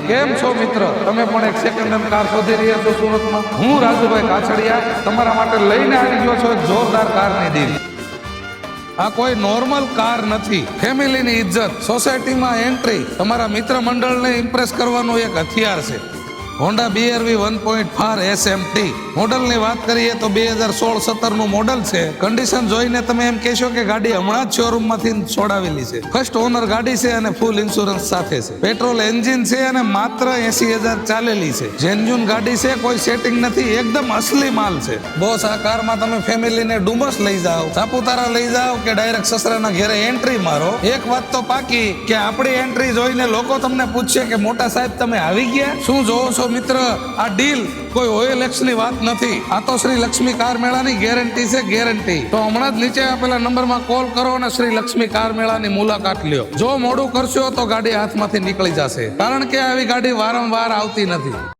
કેમ છો મિત્ર? તમે પણ એક સેકન્ડ હેન્ડ કાર શોધી રહ્યા છો સુરતમાં? હું રાજુભાઈ કાછડિયા તમારા માટે લઈને આવી ગયો છું એક જોરદાર કારની ડીલ. આ કોઈ નોર્મલ કાર નથી. ફેમિલીની ઇજ્જત, સોસાયટીમાં એન્ટ્રી, તમારા મિત્ર મંડળને ઇમ્પ્રેસ કરવાનું એક હથિયાર છે. હોન્ડા BRV 1.4 SMT મોડલની વાત કરીએ તો 2016-17 નું મોડલ છે. કન્ડિશન જોઈને તમે એમ કહેશો કે ગાડી હમણાં જ શોરૂમમાંથી છોડાવેલી છે. ફર્સ્ટ ઓનર ગાડી છે અને ફૂલ ઇન્સ્યોરન્સ સાથે છે. પેટ્રોલ એન્જિન છે અને માત્ર 80,000 ચાલેલી છે. જેન્યુન ગાડી છે, કોઈ સેટિંગ નથી, એકદમ અસલી માલ છે. બોસ, આ કારમાં તમે ફેમિલીને ડુમસ લઈ જાઓ, સાપુતારા લઈ જાઓ કે ડાયરેક્ટ સસરાના ઘરે એન્ટ્રી મારો, એક વાત તો પાકી કે આપણી એન્ટ્રી જોઈને લોકો તમને પૂછશે કે મોટા સાહેબ તમે આવી ગયા. શું જોવો છો મિત્ર? આ ડીલ કોઈ OLX ની વાત નથી. આ તો શ્રી લક્ષ્મી કાર મેળાની ગેરંટી છે, ગેરંટી. તો હમણાં જ નીચે આપેલા નંબરમાં કોલ કરો અને શ્રી લક્ષ્મી કાર મેળાની મુલાકાત લ્યો. જો મોડું કરશો તો ગાડી હાથમાંથી નીકળી જશે, કારણ કે આવી ગાડી વારંવાર આવતી નથી.